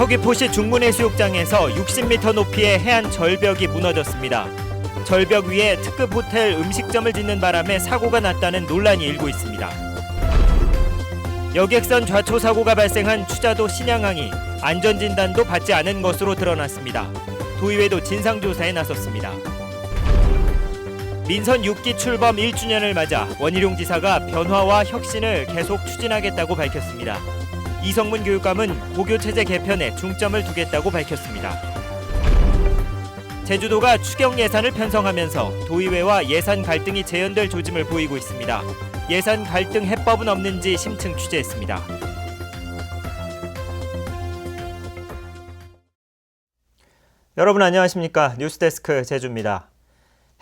서귀포시 중문해수욕장에서 60m 높이의 해안 절벽이 무너졌습니다. 절벽 위에 특급 호텔 음식점을 짓는 바람에 사고가 났다는 논란이 일고 있습니다. 여객선 좌초 사고가 발생한 추자도 신양항이 안전진단도 받지 않은 것으로 드러났습니다. 도의회도 진상조사에 나섰습니다. 민선 6기 출범 1주년을 맞아 원희룡 지사가 변화와 혁신을 계속 추진하겠다고 밝혔습니다. 이성문 교육감은 고교체제 개편에 중점을 두겠다고 밝혔습니다. 제주도가 추경 예산을 편성하면서 도의회와 예산 갈등이 재현될 조짐을 보이고 있습니다. 예산 갈등 해법은 없는지 심층 취재했습니다. 여러분 안녕하십니까? 뉴스데스크 제주입니다.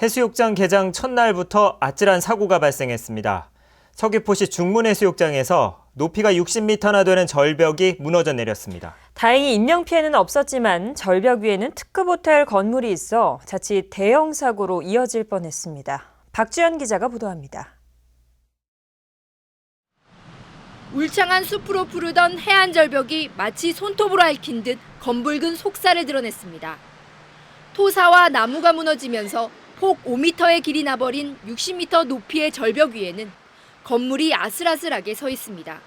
해수욕장 개장 첫날부터 아찔한 사고가 발생했습니다. 서귀포시 중문해수욕장에서 높이가 60m나 되는 절벽이 무너져 내렸습니다. 다행히 인명피해는 없었지만 절벽 위에는 특급 호텔 건물이 있어 자칫 대형 사고로 이어질 뻔했습니다. 박주연 기자가 보도합니다. 울창한 숲으로 푸르던 해안 절벽이 마치 손톱으로 핥힌 듯 검붉은 속살을 드러냈습니다. 토사와 나무가 무너지면서 폭 5m의 길이 나버린 60m 높이의 절벽 위에는 건물이 아슬아슬하게 서 있습니다.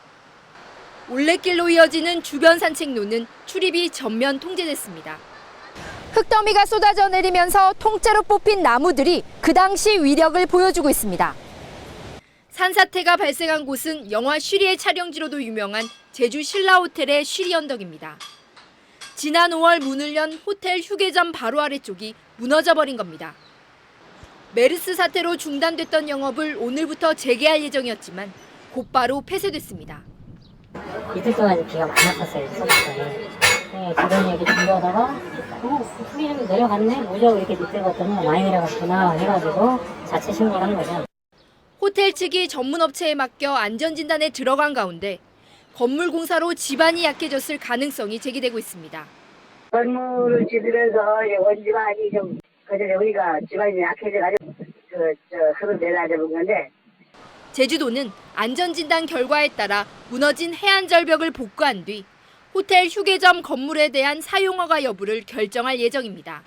올레길로 이어지는 주변 산책로는 출입이 전면 통제됐습니다. 흙더미가 쏟아져 내리면서 통째로 뽑힌 나무들이 그 당시 위력을 보여주고 있습니다. 산사태가 발생한 곳은 영화 쉬리의 촬영지로도 유명한 제주 신라호텔의 쉬리 언덕입니다. 지난 5월 문을 연 호텔 휴게점 바로 아래쪽이 무너져버린 겁니다. 메르스 사태로 중단됐던 영업을 오늘부터 재개할 예정이었지만 곧바로 폐쇄됐습니다. 이틀 동안 비가 많이 왔었어요. 서울에. 네, 주변 얘기 준비하다가 풀이 좀 내려갔네? 무적 이렇게 밑에 봤더니 많이 내려갔구나 해가지고 자체 신고를 한 거죠. 호텔 측이 전문 업체에 맡겨 안전진단에 들어간 가운데 건물 공사로 집안이 약해졌을 가능성이 제기되고 있습니다. 건물을 짓으면서 원집안이 좀 그전에 우리가 집안이 약해져가지고 흙을 내놔야 되는 건데 제주도는 안전진단 결과에 따라 무너진 해안 절벽을 복구한 뒤 호텔 휴게점 건물에 대한 사용허가 여부를 결정할 예정입니다.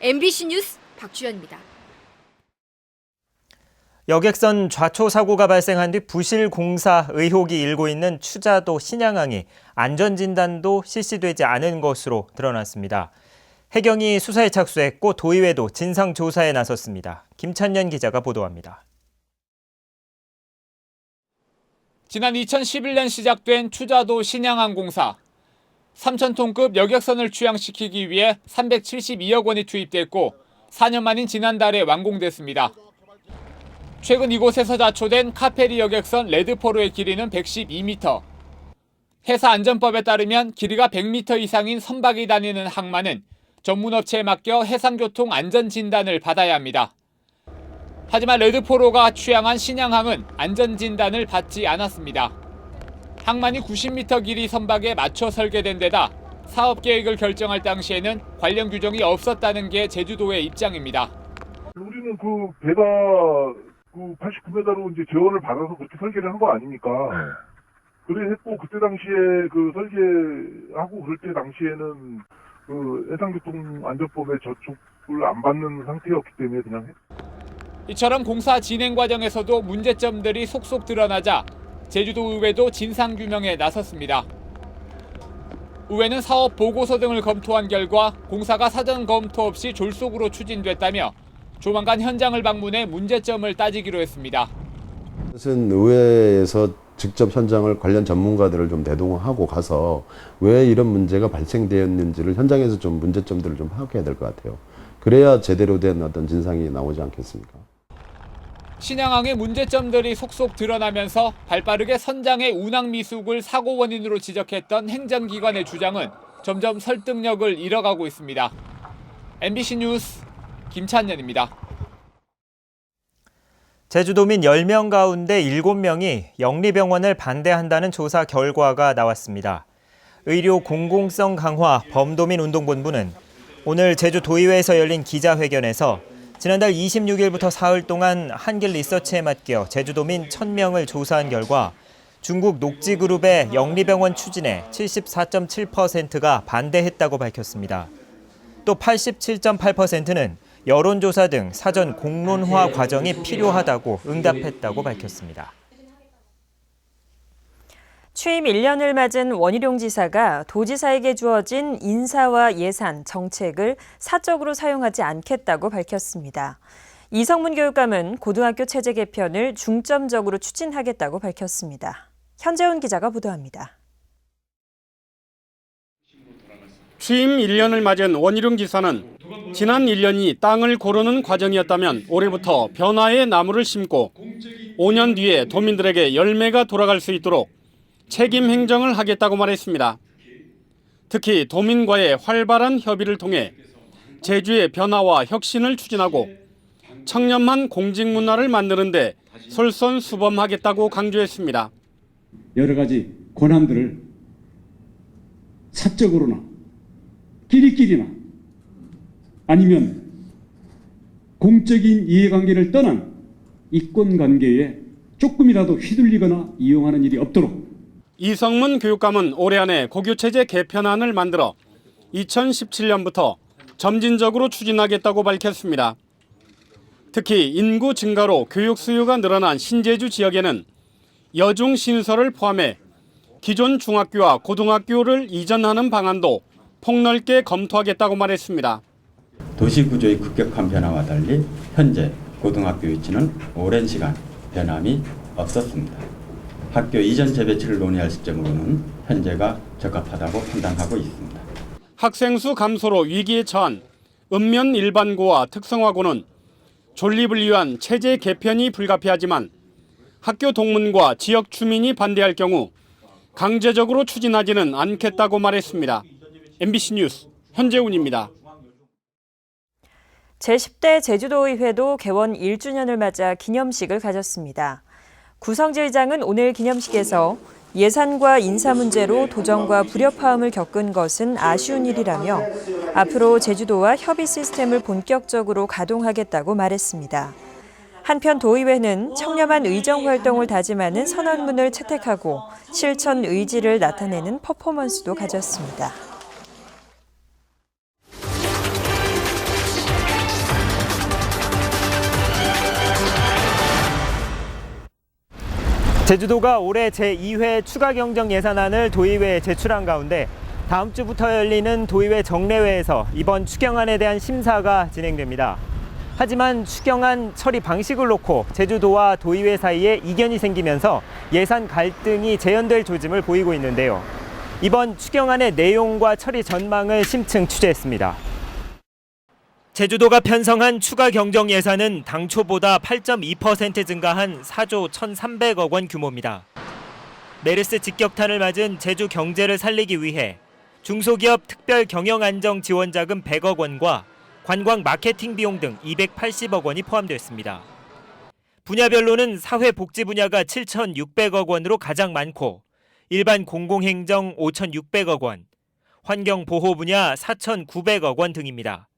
MBC 뉴스 박주연입니다. 여객선 좌초 사고가 발생한 뒤 부실 공사 의혹이 일고 있는 추자도 신양항이 안전진단도 실시되지 않은 것으로 드러났습니다. 해경이 수사에 착수했고 도의회도 진상조사에 나섰습니다. 김찬년 기자가 보도합니다. 지난 2011년 시작된 추자도 신양항 공사. 3,000톤급 여객선을 취항시키기 위해 372억 원이 투입됐고 4년 만인 지난달에 완공됐습니다. 최근 이곳에서 자초된 카페리 여객선 레드포로의 길이는 112m. 해사안전법에 따르면 길이가 100m 이상인 선박이 다니는 항만은 전문업체에 맡겨 해상교통 안전진단을 받아야 합니다. 하지만 레드포로가 취항한 신양항은 안전진단을 받지 않았습니다. 항만이 90m 길이 선박에 맞춰 설계된 데다 사업계획을 결정할 당시에는 관련 규정이 없었다는 게 제주도의 입장입니다. 우리는 그 배가 89m로 이제 재원을 받아서 그렇게 설계를 한 거 아닙니까? 그래 했고 그때 당시에 그 설계하고 그럴 때 당시에는 그 해상교통안전법에 저촉을 안 받는 상태였기 때문에 그냥 이처럼 공사 진행 과정에서도 문제점들이 속속 드러나자 제주도의회도 진상규명에 나섰습니다. 의회는 사업 보고서 등을 검토한 결과 공사가 사전 검토 없이 졸속으로 추진됐다며 조만간 현장을 방문해 문제점을 따지기로 했습니다. 그것은 의회에서 직접 현장을 관련 전문가들을 좀 대동하고 가서 왜 이런 문제가 발생되었는지를 현장에서 좀 문제점들을 좀 파악해야 될 것 같아요. 그래야 제대로 된 어떤 진상이 나오지 않겠습니까? 신양항의 문제점들이 속속 드러나면서 발빠르게 선장의 운항 미숙을 사고 원인으로 지적했던 행정기관의 주장은 점점 설득력을 잃어가고 있습니다. MBC 뉴스 김찬년입니다. 제주도민 10명 가운데 7명이 영리병원을 반대한다는 조사 결과가 나왔습니다. 의료 공공성 강화 범도민 운동본부는 오늘 제주도의회에서 열린 기자회견에서 지난달 26일부터 사흘 동안 한길 리서치에 맡겨 제주도민 1,000명을 조사한 결과 중국 녹지그룹의 영리병원 추진에 74.7%가 반대했다고 밝혔습니다. 또 87.8%는 여론조사 등 사전 공론화 과정이 필요하다고 응답했다고 밝혔습니다. 취임 1년을 맞은 원희룡 지사가 도지사에게 주어진 인사와 예산, 정책을 사적으로 사용하지 않겠다고 밝혔습니다. 이성문 교육감은 고등학교 체제 개편을 중점적으로 추진하겠다고 밝혔습니다. 현재훈 기자가 보도합니다. 취임 1년을 맞은 원희룡 지사는 지난 1년이 땅을 고르는 과정이었다면 올해부터 변화의 나무를 심고 5년 뒤에 도민들에게 열매가 돌아갈 수 있도록 책임 행정을 하겠다고 말했습니다. 특히 도민과의 활발한 협의를 통해 제주의 변화와 혁신을 추진하고 청렴한 공직 문화를 만드는 데 솔선수범하겠다고 강조했습니다. 여러 가지 권한들을 사적으로나 끼리끼리나 아니면 공적인 이해관계를 떠난 이권관계에 조금이라도 휘둘리거나 이용하는 일이 없도록 이성문 교육감은 올해 안에 고교체제 개편안을 만들어 2017년부터 점진적으로 추진하겠다고 밝혔습니다. 특히 인구 증가로 교육 수요가 늘어난 신제주 지역에는 여중 신설을 포함해 기존 중학교와 고등학교를 이전하는 방안도 폭넓게 검토하겠다고 말했습니다. 도시구조의 급격한 변화와 달리 현재 고등학교 위치는 오랜 시간 변함이 없었습니다. 학교 이전 재배치를 논의할 시점으로는 현재가 적합하다고 판단하고 있습니다. 학생 수 감소로 위기에 처한 읍면 일반고와 특성화고는 존립을 위한 체제 개편이 불가피하지만 학교 동문과 지역 주민이 반대할 경우 강제적으로 추진하지는 않겠다고 말했습니다. MBC 뉴스 현재훈입니다. 제10대 제주도의회도 개원 1주년을 맞아 기념식을 가졌습니다. 구성지 의장은 오늘 기념식에서 예산과 인사 문제로 도전과 불협화음을 겪은 것은 아쉬운 일이라며 앞으로 제주도와 협의 시스템을 본격적으로 가동하겠다고 말했습니다. 한편 도의회는 청렴한 의정 활동을 다짐하는 선언문을 채택하고 실천 의지를 나타내는 퍼포먼스도 가졌습니다. 제주도가 올해 제2회 추가 경정 예산안을 도의회에 제출한 가운데 다음 주부터 열리는 도의회 정례회에서 이번 추경안에 대한 심사가 진행됩니다. 하지만 추경안 처리 방식을 놓고 제주도와 도의회 사이에 이견이 생기면서 예산 갈등이 재현될 조짐을 보이고 있는데요. 이번 추경안의 내용과 처리 전망을 심층 취재했습니다. 제주도가 편성한 추가 경정 예산은 당초보다 8.2% 증가한 4조 1,300억 원 규모입니다. 메르스 직격탄을 맞은 제주 경제를 살리기 위해 중소기업 특별 경영 안정 지원 자금 100억 원과 관광 마케팅 비용 등 280억 원이 포함됐습니다. 분야별로는 사회복지 분야가 7,600억 원으로 가장 많고 일반 공공행정 5,600억 원, 환경보호 분야 4,900억 원 등입니다.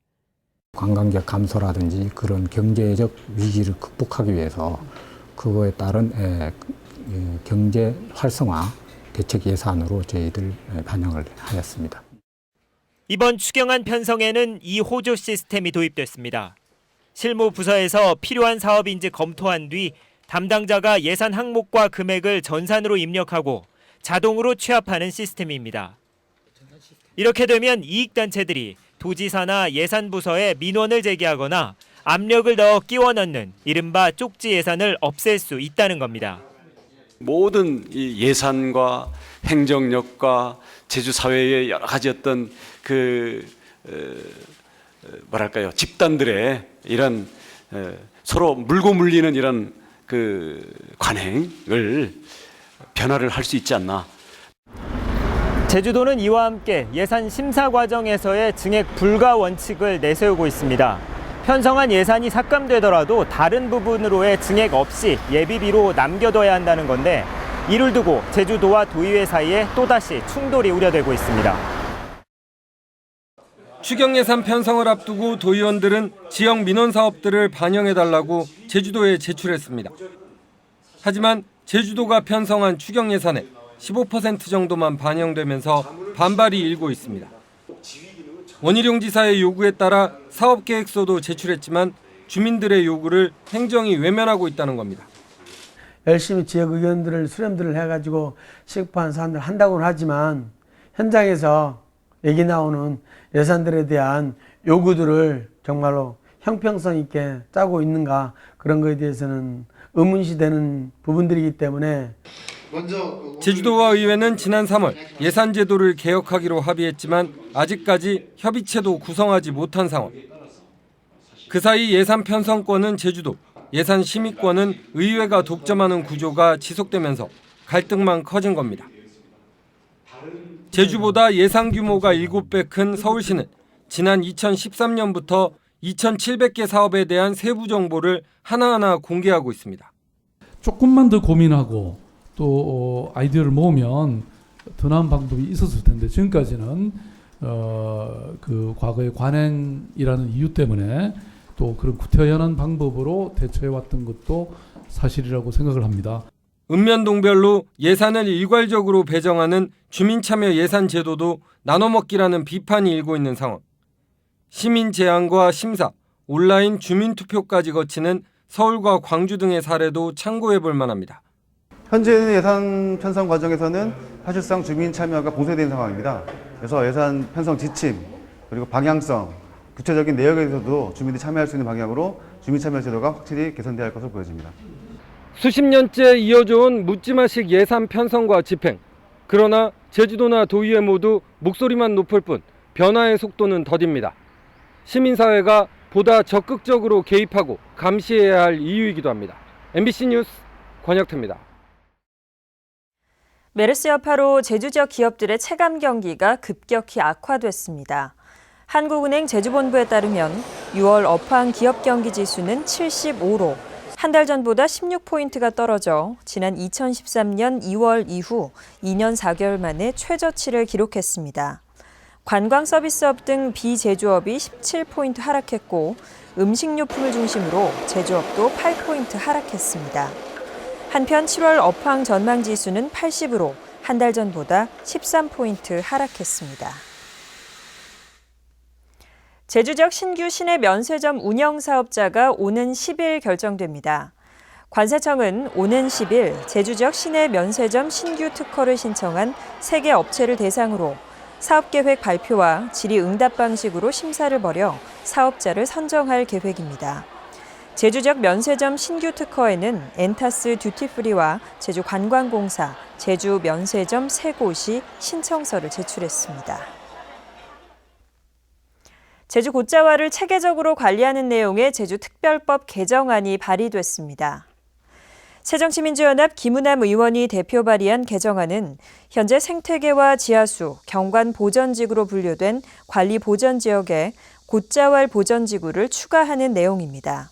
관광객 감소라든지 그런 경제적 위기를 극복하기 위해서 그거에 따른 경제 활성화 대책 예산으로 저희들 반영을 하였습니다. 이번 추경안 편성에는 이호조 시스템이 도입됐습니다. 실무 부서에서 필요한 사업인지 검토한 뒤 담당자가 예산 항목과 금액을 전산으로 입력하고 자동으로 취합하는 시스템입니다. 이렇게 되면 이익단체들이 도지사나 예산부서에 민원을 제기하거나 압력을 넣어 끼워 넣는 이른바 쪽지 예산을 없앨 수 있다는 겁니다. 모든 이 예산과 행정력과 제주 사회의 여러 가지 어떤 집단들의 이런 서로 물고 물리는 이런 관행을 변화를 할 수 있지 않나. 제주도는 이와 함께 예산 심사 과정에서의 증액 불가 원칙을 내세우고 있습니다. 편성한 예산이 삭감되더라도 다른 부분으로의 증액 없이 예비비로 남겨둬야 한다는 건데 이를 두고 제주도와 도의회 사이에 또다시 충돌이 우려되고 있습니다. 추경 예산 편성을 앞두고 도의원들은 지역 민원 사업들을 반영해달라고 제주도에 제출했습니다. 하지만 제주도가 편성한 추경 예산의 15% 정도만 반영되면서 반발이 일고 있습니다. 원희룡 지사의 요구에 따라 사업계획서도 제출했지만 주민들의 요구를 행정이 외면하고 있다는 겁니다. 열심히 지역 의견들을 수렴들을 해가지고 시급한 사안들 한다고는 하지만 현장에서 얘기 나오는 예산들에 대한 요구들을 정말로 형평성 있게 짜고 있는가, 그런 거에 대해서는 의문시되는 부분들이기 때문에 제주도와 의회는 지난 3월 예산 제도를 개혁하기로 합의했지만 아직까지 협의체도 구성하지 못한 상황. 그 사이 예산 편성권은 제주도, 예산 심의권은 의회가 독점하는 구조가 지속되면서 갈등만 커진 겁니다. 제주보다 예산 규모가 7배 큰 서울시는 지난 2013년부터 2,700개 사업에 대한 세부 정보를 하나하나 공개하고 있습니다. 조금만 더 고민하고 또 아이디어를 모으면 더 나은 방법이 있었을 텐데, 지금까지는 그 과거의 관행이라는 이유 때문에 또 그런 구태연한 방법으로 대처해왔던 것도 사실이라고 생각을 합니다. 읍면동별로 예산을 일괄적으로 배정하는 주민참여 예산 제도도 나눠먹기라는 비판이 일고 있는 상황. 시민 제안과 심사, 온라인 주민투표까지 거치는 서울과 광주 등의 사례도 참고해 볼 만합니다. 현재 예산 편성 과정에서는 사실상 주민 참여가 봉쇄된 상황입니다. 그래서 예산 편성 지침, 그리고 방향성, 구체적인 내역에 대해서도 주민들이 참여할 수 있는 방향으로 주민 참여 제도가 확실히 개선돼야 할 것으로 보여집니다. 수십 년째 이어져온 묻지마식 예산 편성과 집행. 그러나 제주도나 도의회 모두 목소리만 높을 뿐 변화의 속도는 더딥니다. 시민사회가 보다 적극적으로 개입하고 감시해야 할 이유이기도 합니다. MBC 뉴스 권혁태입니다. 메르스 여파로 제주 지역 기업들의 체감 경기가 급격히 악화됐습니다. 한국은행 제주본부에 따르면 6월 업황 기업 경기 지수는 75로 한 달 전보다 16포인트가 떨어져 지난 2013년 2월 이후 2년 4개월 만에 최저치를 기록했습니다. 관광 서비스업 등 비제조업이 17포인트 하락했고 음식료품을 중심으로 제조업도 8포인트 하락했습니다. 한편 7월 업황 전망 지수는 80으로 한 달 전보다 13포인트 하락했습니다. 제주 지역 신규 시내 면세점 운영 사업자가 오는 10일 결정됩니다. 관세청은 오는 10일 제주 지역 시내 면세점 신규 특허를 신청한 3개 업체를 대상으로 사업계획 발표와 질의응답 방식으로 심사를 벌여 사업자를 선정할 계획입니다. 제주 지역 면세점 신규 특허에는 엔타스 듀티프리와 제주관광공사, 제주 면세점 3곳이 신청서를 제출했습니다. 제주 곶자왈을 체계적으로 관리하는 내용의 제주특별법 개정안이 발의됐습니다. 새정치민주연합 김우남 의원이 대표 발의한 개정안은 현재 생태계와 지하수, 경관 보전지구로 분류된 관리 보전지역에 곶자왈 보전지구를 추가하는 내용입니다.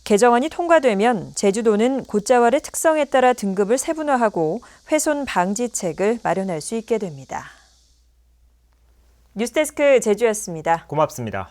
개정안이 통과되면 제주도는 곶자왈의 특성에 따라 등급을 세분화하고 훼손 방지책을 마련할 수 있게 됩니다. 뉴스데스크 제주였습니다. 고맙습니다.